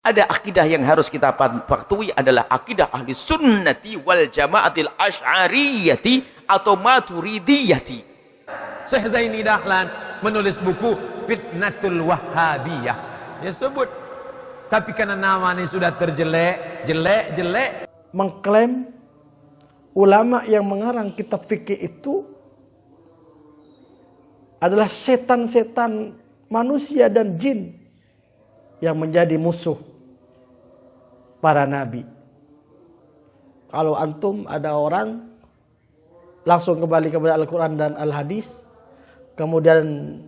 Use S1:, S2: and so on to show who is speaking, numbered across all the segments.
S1: Ada akidah yang harus kita patuhi adalah akidah ahli sunnati wal jamaatil asy'ariyati atau maturidiyati.
S2: Syekh Zaini Dahlan menulis buku Fitnatul Wahhabiyah. Dia sebut, tapi karena namanya sudah jelek.
S3: Mengklaim ulama yang mengarang kitab fikih itu adalah setan-setan manusia dan jin yang menjadi musuh para nabi. Kalau antum ada orang langsung kembali kepada Al-Quran dan Al-Hadis, kemudian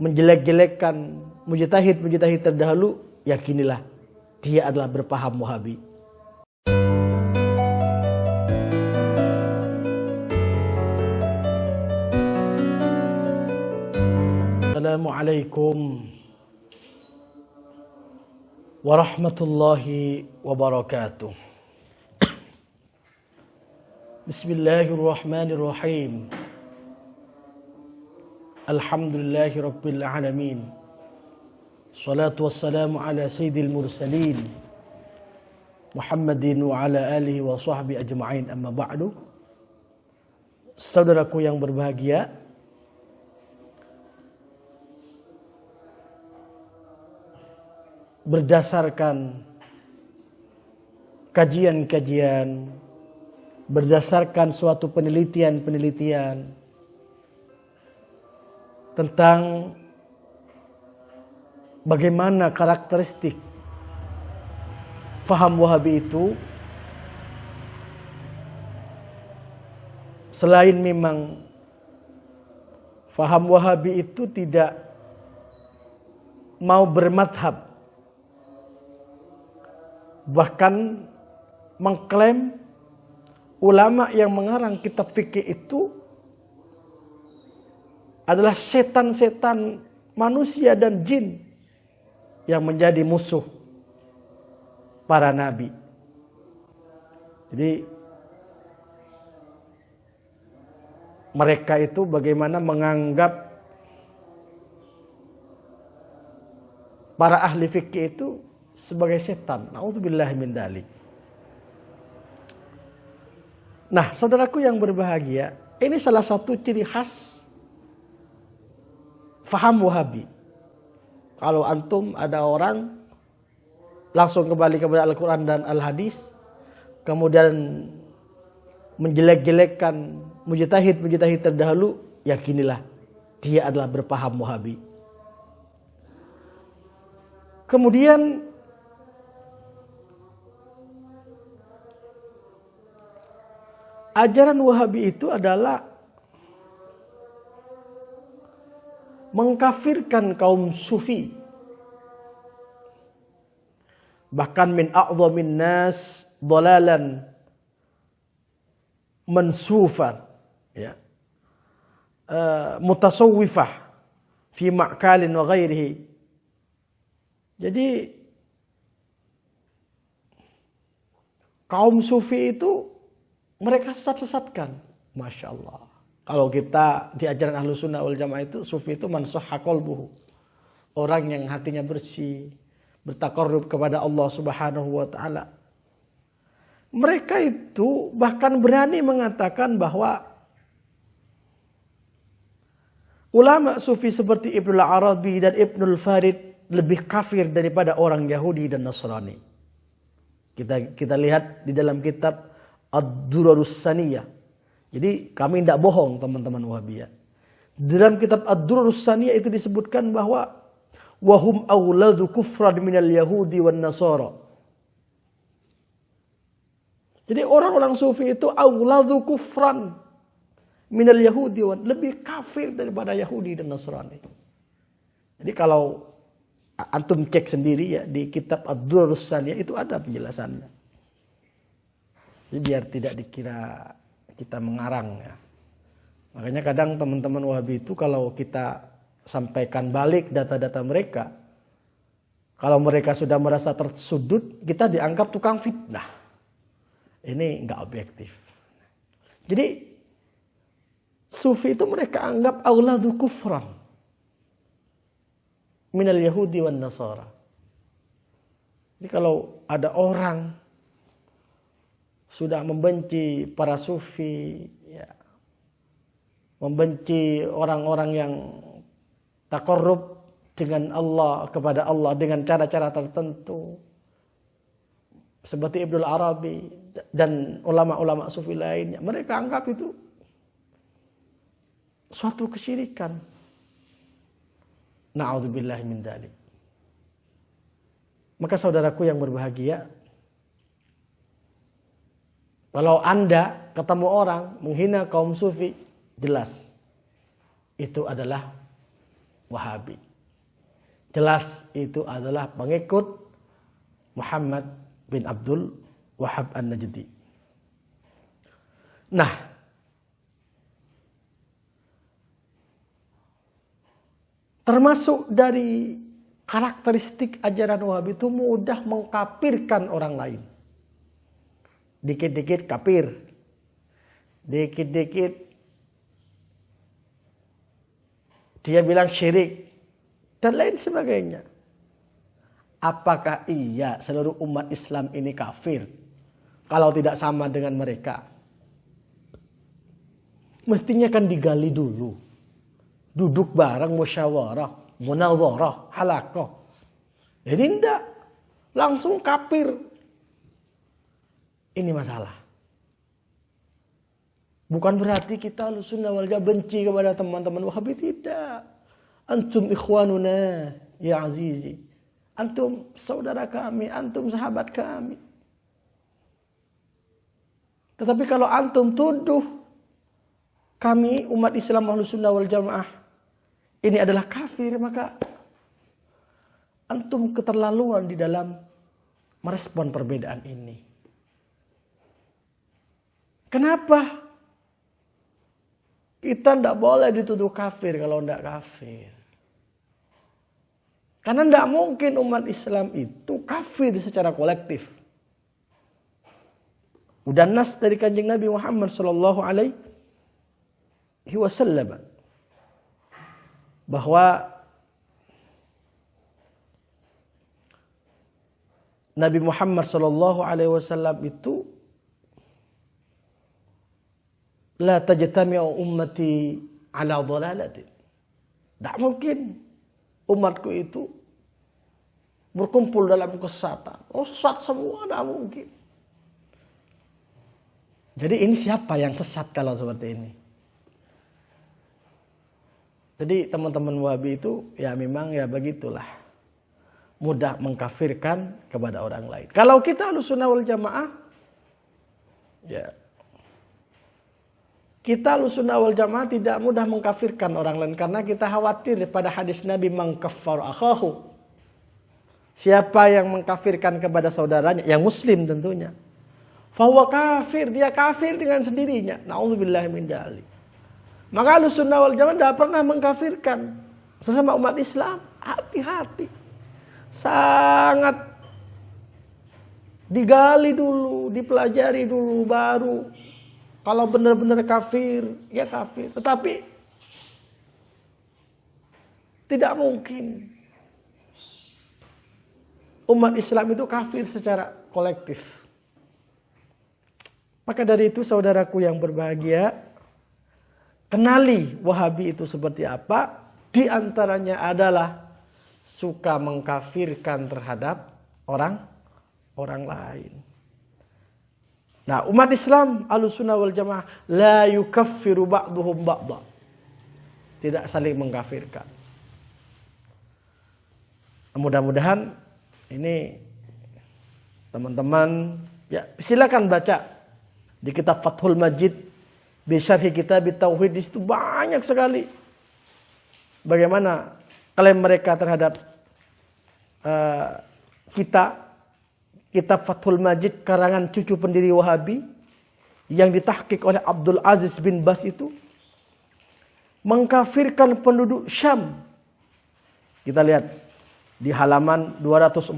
S3: menjelek-jelekkan mujtahid terdahulu, yakinilah dia adalah berpaham Wahabi. Assalamualaikum warahmatullahi wabarakatuh. Bismillahirrahmanirrahim. Alhamdulillahi rabbil alamin. Salatu wassalamu ala sayyidil mursalin Muhammadin wa ala alihi wa sahbihi ajma'in, amma ba'du. Saudaraku yang berbahagia, berdasarkan kajian-kajian, berdasarkan suatu penelitian tentang bagaimana karakteristik faham Wahabi itu, selain memang faham Wahabi itu tidak mau bermadhab, bahkan mengklaim ulama yang mengarang kitab fikih itu adalah setan-setan manusia dan jin yang menjadi musuh para nabi. Jadi mereka itu bagaimana menganggap para ahli fikih itu sebagai setan. Na'udzubillahi min dzalik. Nah, saudaraku yang berbahagia, ini salah satu ciri khas faham Wahabi. Kalau antum ada orang langsung kembali kepada Al-Quran dan Al-Hadis, kemudian menjelek-jelekkan mujtahid terdahulu, yakinilah dia adalah berpaham Wahabi. Kemudian ajaran Wahabi itu adalah mengkafirkan kaum sufi. Bahkan min a'dhamin nas dhalalan mansufan, ya, mutasawwifah fi ma'kalin wa ghairihi. Jadi kaum sufi itu mereka sesat-sesatkan. Masya Allah. Kalau kita di ajaran Ahlus Sunnah wal Jamaah itu, sufi itu man sahha qalbuhu. Orang yang hatinya bersih, bertaqarrub kepada Allah Subhanahu wa taala. Mereka itu bahkan berani mengatakan bahwa ulama sufi seperti Ibnul Arabi dan Ibnul Farid lebih kafir daripada orang Yahudi dan Nasrani. Kita lihat di dalam kitab Ad-Durarus Saniyah. Jadi kami tidak bohong teman-teman Wahabiyah. Dalam kitab Ad-Durarus Saniyah itu disebutkan bahwa wahum awladu kufran minal yahudi wan nasara. Jadi orang-orang sufi itu awladu kufran minal yahudi wan, lebih kafir daripada Yahudi dan Nasrani. Jadi kalau antum cek sendiri ya di kitab Ad-Durarus Saniyah itu ada penjelasannya. Jadi biar tidak dikira kita mengarang ya. Makanya kadang teman-teman Wahabi itu kalau kita sampaikan balik data-data mereka, kalau mereka sudah merasa tersudut, kita dianggap tukang fitnah. Ini enggak objektif. Jadi sufi itu mereka anggap auladu kufran minal yahudi wan nasara. Jadi kalau ada orang sudah membenci para sufi, ya, membenci orang-orang yang takarrub dengan Allah, kepada Allah dengan cara-cara tertentu, seperti Ibnul Arabi dan ulama-ulama sufi lainnya, mereka anggap itu suatu kesyirikan. Na'udzubillahi min dzalik. Maka saudaraku yang berbahagia, kalau Anda ketemu orang menghina kaum sufi, jelas itu adalah Wahabi. Jelas itu adalah pengikut Muhammad bin Abdul Wahhab An-Najdi. Nah, termasuk dari karakteristik ajaran Wahabi itu mudah mengkafirkan orang lain. Dikit-dikit kafir. Dikit-dikit dia bilang syirik. Dan lain sebagainya. Apakah iya seluruh umat Islam ini kafir? Kalau tidak sama dengan mereka. Mestinya kan digali dulu. Duduk bareng musyawarah, munadharah, halaqah. Jadi enggak. Langsung kafir. Ini masalah. Bukan berarti kita Ahlussunnah wal Jamaah benci kepada teman-teman Wahabi, tidak. Antum ikhwanuna ya azizi. Antum saudara kami, antum sahabat kami. Tetapi kalau antum tuduh kami umat Islam Ahlussunnah wal Jamaah ini adalah kafir, maka antum keterlaluan di dalam merespon perbedaan ini. Kenapa? Kita tidak boleh dituduh kafir kalau tidak kafir. Karena tidak mungkin umat Islam itu kafir secara kolektif. Udah nas dari Kanjeng Nabi Muhammad sallallahu alaihi wasallam bahwa Nabi Muhammad sallallahu alaihi wasallam itu la tajtami'u ummati ala dhalalatin. Tidak mungkin umatku itu berkumpul dalam kesesatan. Oh, sesat semua, tidak mungkin. Jadi ini siapa yang sesat kalau seperti ini? Jadi teman-teman Wahabi itu ya memang ya begitulah. Mudah mengkafirkan kepada orang lain. Kalau kita Ahlussunnah wal Jamaah, ya kita Ahlussunnah wal Jamaah tidak mudah mengkafirkan orang lain karena kita khawatir pada hadis Nabi mangkaffar akhahu. Siapa yang mengkafirkan kepada saudaranya, yang muslim tentunya, fahuwa kafir, dia kafir dengan sendirinya. Nauzubillahi min dzalik. Maka Ahlussunnah wal Jamaah tidak pernah mengkafirkan sesama umat Islam. Hati-hati. Sangat digali dulu, dipelajari dulu baru. Kalau benar-benar kafir, ya kafir. Tetapi tidak mungkin umat Islam itu kafir secara kolektif. Maka dari itu saudaraku yang berbahagia, kenali Wahabi itu seperti apa. Di antaranya adalah suka mengkafirkan terhadap orang lain. Nah, umat Islam Ahlussunnah wal Jamaah la yukaffiru ba'duhum ba'dha. Tidak saling mengkafirkan. Mudah-mudahan ini teman-teman ya silakan baca di kitab Fathul Majid bi syarhi kitab tauhid, di situ banyak sekali bagaimana klaim mereka terhadap kitab Fathul Majid karangan cucu pendiri Wahabi yang ditahqiq oleh Abdul Aziz bin Bas itu mengkafirkan penduduk Syam. Kita lihat di halaman 246,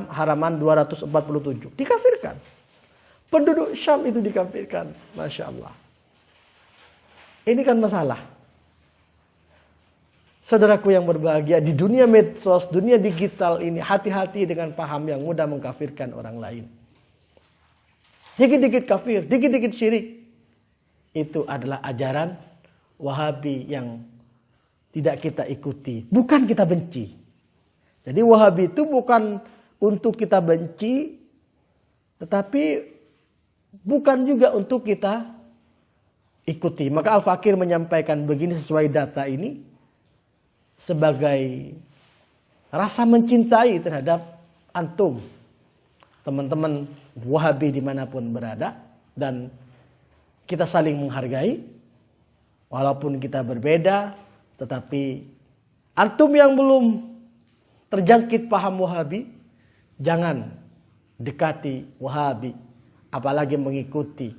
S3: halaman 247. Dikafirkan. Penduduk Syam itu dikafirkan. Masya Allah. Ini kan masalah. Saudaraku yang berbahagia, di dunia medsos, dunia digital ini, hati-hati dengan paham yang mudah mengkafirkan orang lain. Dikit-dikit kafir, dikit-dikit syirik. Itu adalah ajaran Wahabi yang tidak kita ikuti. Bukan kita benci. Jadi Wahabi itu bukan untuk kita benci, tetapi bukan juga untuk kita ikuti. Maka Al-Fakir menyampaikan begini sesuai data ini. Sebagai rasa mencintai terhadap antum, teman-teman Wahabi dimanapun berada, dan kita saling menghargai walaupun kita berbeda, tetapi antum yang belum terjangkit paham Wahabi, jangan dekati Wahabi, apalagi mengikuti.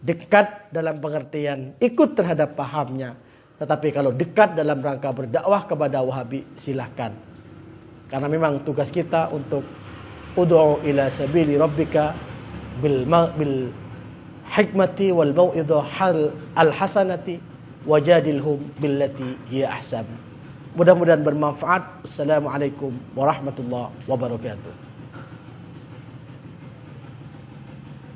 S3: Dekat dalam pengertian ikut terhadap pahamnya. Tetapi kalau dekat dalam rangka berdakwah kepada Wahabi, silahkan. Karena memang tugas kita untuk ud'u ila sabili rabbika bil hikmati wal mau'idhah al hasanati wajadilhum billati hiya ahsan. Mudah-mudahan bermanfaat. Assalamualaikum warahmatullahi wabarakatuh.